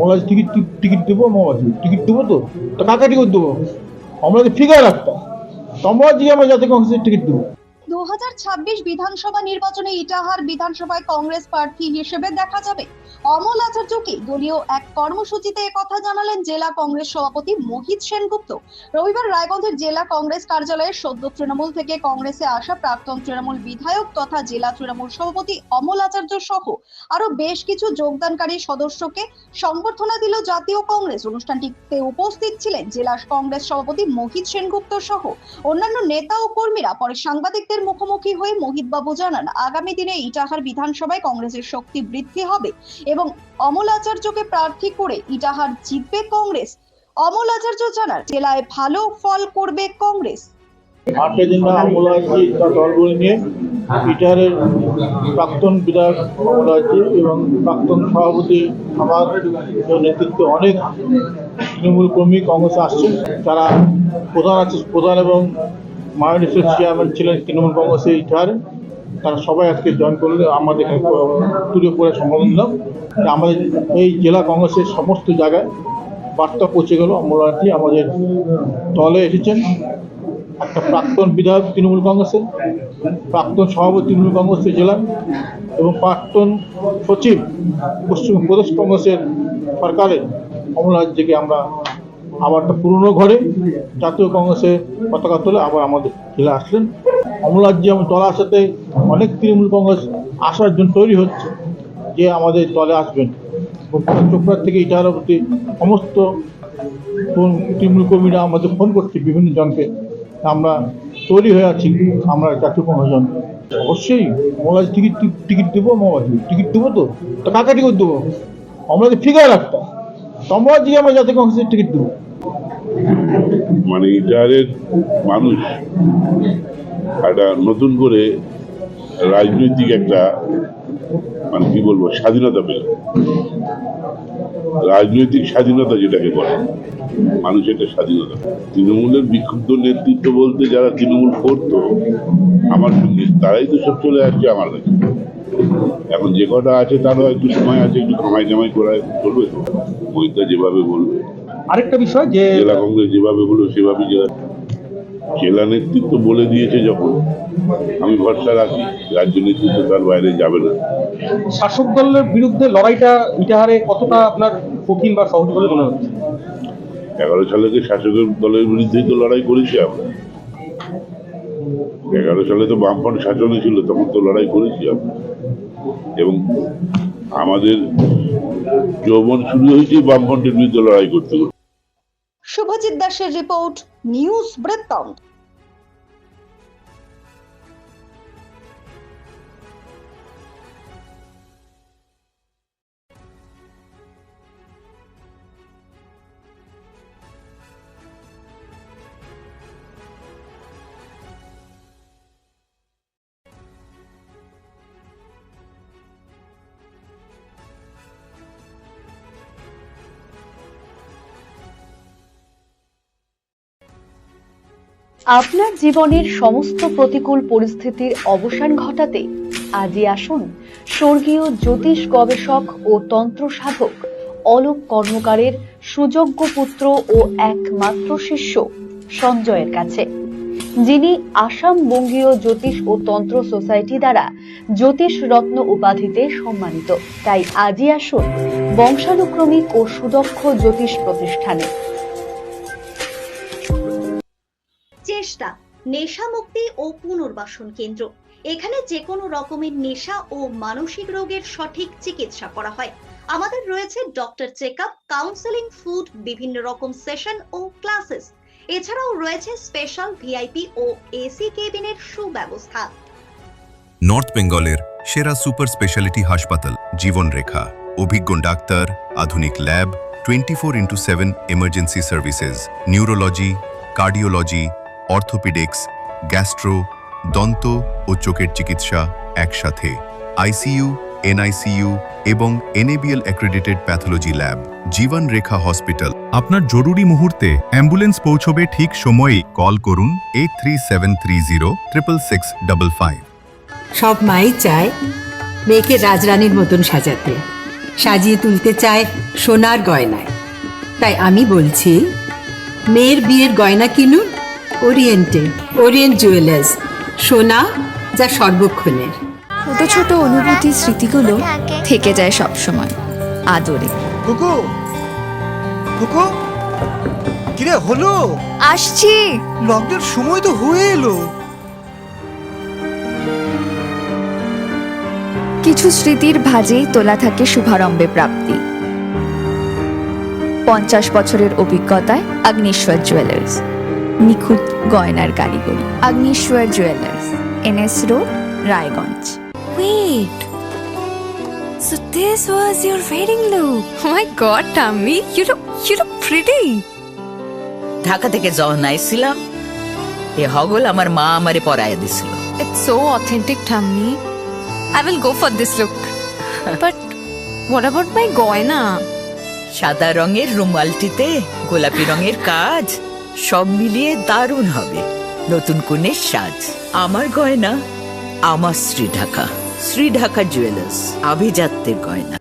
অমলাজ ticket ticket দেবো, ticket দেবো তো কাকে টিকিট দেবো? আমরা যে ফিগার একটা তোমরা দিয়ে আমরা জাতীয় কংগ্রেসের টিকিট দেবো। 2026 বিধানসভা নির্বাচনে ইটাহার বিধানসভায় কংগ্রেস প্রার্থী হিসেবে দেখা যাবে অমল আচার্যকে। দলীয় এক কর্মসূচিতে একথা জানালেন জেলা কংগ্রেস সভাপতি মোহিত সেনগুপ্ত। রবিবার রায়গঞ্জের জেলা কংগ্রেস কার্যালয়ে সদ্য তৃণমূল থেকে কংগ্রেসে আসা প্রাক্তন তৃণমূল বিধায়ক তথা জেলা তৃণমূল সভাপতি অমল আচার্য সহ আরো বেশ কিছু যোগদানকারী সদস্যকে সংবর্ধনা দিল জাতীয় কংগ্রেস। অনুষ্ঠানটিতে উপস্থিত ছিলেন জেলা কংগ্রেস সভাপতি মোহিত সেনগুপ্ত সহ অন্যান্য নেতা ও কর্মীরা। পরে সাংবাদিকদের মুখোমুখি হয়ে মোহিত বাবু জানান, আগামী দিনে ইটাহার বিধানসভায় কংগ্রেসের শক্তি বৃদ্ধি হবে এবং অমল আচার্যকে প্রার্থী করে ইটাহার জিতবে কংগ্রেস। অমল আচার্য জানান, জেলায় ভালো ফল করবে কংগ্রেস। আজকের দিন অমলাজি তার দলগুলি নিয়ে ইটাহারের প্রাক্তন বিধায়ক অমলাজি এবং প্রাক্তন সভাপতি আমার নেতৃত্বে অনেক তৃণমূল কর্মী কংগ্রেসে আসছেন। যারা প্রধান এবং মায়োনিসের চেয়ারম্যান ছিলেন তৃণমূল কংগ্রেসে ইটাহারে, তারা সবাই আজকে জয়েন করলে আমাদের এখানে তুলে পড়ে সম্বোধন দিলাম। আমাদের এই জেলা কংগ্রেসের সমস্ত জায়গায় বার্তা পৌঁছে গেল। অমলাজি আমাদের দলে এসেছেন, একটা প্রাক্তন বিধায়ক তৃণমূল কংগ্রেসের, প্রাক্তন সভাপতি তৃণমূল কংগ্রেসের জেলা এবং প্রাক্তন সচিব পশ্চিম প্রদেশ কংগ্রেসের সরকারের অমলাজিকে আমরা আবার একটা পুরনো ঘরে জাতীয় কংগ্রেসের পতাকা তুলে আবার আমাদের জেলা আসলেন। অমলাজি আমার দল আসাতে অনেক তৃণমূল কংগ্রেস আসার জন্য তৈরি হচ্ছে যে আমাদের দলে আসবেন। চোপড়া থেকে ইটাহার অবধি সমস্ত তৃণমূল কর্মীরা আমাদের ফোন করছে বিভিন্ন জনকে, আমরা তৈরি হয়ে আছি আমরা জাতীয় কংগ্রেস জন। অবশ্যই অমলাজ টিকিট দেবো, টিকিট দেবো তো কাকে টিকিট দেবো? আমরা যে ফিগার একটা তোমরা দিয়ে আমরা জাতীয় কংগ্রেসের টিকিট দেবো। মানে ইটাহারের মানুষ একটা নতুন করে রাজনৈতিক একটা মানে কি বলবো স্বাধীনতা পেল, রাজনৈতিক স্বাধীনতা যেটাকে বলে, মানুষের একটা স্বাধীনতা। তৃণমূলের বিক্ষুব্ধ নেতৃত্ব বলতে যারা তৃণমূল করতো আমার সঙ্গে, তারাই তো সব চলে আসছে আমার কাছে। এখন যে কটা আছে তারও একটু সময় আছে, একটু কামাই জামাই করে চলবে তো। মহিতা যেভাবে বলবে, আরেকটা বিষয় যে জেলা কংগ্রেস যেভাবে বলবে সেভাবে জেলা নেতৃত্ব বলে দিয়েছে যখন, আমি ভরসা রাখি রাজ্য নেতৃত্ব তার বাইরে যাবে না। শাসক দলের বিরুদ্ধে লড়াইটা ইটাহারে কতটা আপনার কঠিন বা সহজ বলে মনে হচ্ছে? 11 সালে শাসকের দলের বিরুদ্ধেই তো লড়াই করেছি আমরা। 11 সালে তো বামফ্রন্ট শাসনে ছিল, তখন তো লড়াই করেছি আমরা। এবং আমাদের যৌবন শুরু হয়েছে বামফ্রন্টের বিরুদ্ধে লড়াই করতে করতে। শুভজিৎ দাসের রিপোর্ট, নিউজ বৃত্তান্ত। আপনার জীবনের সমস্ত প্রতিকূল পরিস্থিতির অবসান ঘটাতে আজই আসুন স্বর্গীয় জ্যোতিষ গবেষক ও তন্ত্র সাধক অলোক কর্মকারের সুযোগ্য পুত্র ও একমাত্র শিষ্য সঞ্জয়ের কাছে, যিনি আসাম বঙ্গীয় জ্যোতিষ ও তন্ত্র সোসাইটি দ্বারা জ্যোতিষ রত্ন উপাধিতে সম্মানিত। তাই আজই আসুন বংশানুক্রমিক ও সুদক্ষ জ্যোতিষ প্রতিষ্ঠানে। চেষ্টা নেশা মুক্তি ও পুনর্বাসন কেন্দ্র। এখানে যে কোনো রকমের নেশা ও মানসিক রোগের সঠিক চিকিৎসা করা হয়। আমাদের রয়েছে ডক্টর চেকআপ, কাউন্সেলিং, ফুড, বিভিন্ন রকম সেশন ও ক্লাসেস। এছাড়াও রয়েছে স্পেশাল ভিআইপি ও এসি কেবিনের সুব্যবস্থা। নর্থ বেঙ্গলের সেরা সুপার স্পেশালিটি হাসপাতাল জীবন রেখা, অভিজ্ঞ ডাক্তার, আধুনিক lab, 24x7 emergency services, neurology, cardiology, orthopaedics, gastro, দন্ত ও চোখের চিকিৎসা একসাথে, আইসিইউ, এনআইসিইউ এবং এনএবিএল অ্যাক্রেডিটেড প্যাথোলজি ল্যাব। জীবন রেখা হসপিটাল। আপনার জরুরি মুহূর্তে অ্যাম্বুলেন্স পৌঁছবে ঠিক সময়েই। কল করুন 8373066555। সব মাই চায় মেয়েকে রাজরানীর মতন সাজাতে, সাজিয়ে তুলতে চায় সোনার গয়নায়। তাই আমি বলছি, মেয়ের বিয়ের গয়না কিনুন ওরিয়েন্ট জুয়েলার্স, সোনা যা সর্বক্ষণের। ছোট ছোট অনুভূতি স্মৃতিগুলো থেকে যায় সব সময় আদরে। কুকু কুকু কিরে হলো? আসছি। লকডাউন সময় তো হয়ে এলো। কিছু স্মৃতির ভাজেই তোলা থাকে শুভারম্ভে প্রাপ্তি। 50 বছরের অভিজ্ঞতায় আগ্নেশ্বর জুয়েলার্স, নিখুঁত গয়নার কারিগরি। Agneshwar jewellers, NS road, Raiganj. Wait. So this was your wedding look. Oh my god, Tammy, you look pretty. Dhaka থেকে যখন আইছিলাম এ হগল আমার মা আমারে পরাইয়া দিছিল। It's so authentic, Tammy. I will go for this look. But what about my goina? সাদা রঙের রুমালটিতে গোলাপি রঙের কাজ, সব মিলিয়ে দারুণ হবে নতুন কনের সাজ। আমার গয়না আমার শ্রী ঢাকা জুয়েলার্স, আভিজাত্যের গয়না।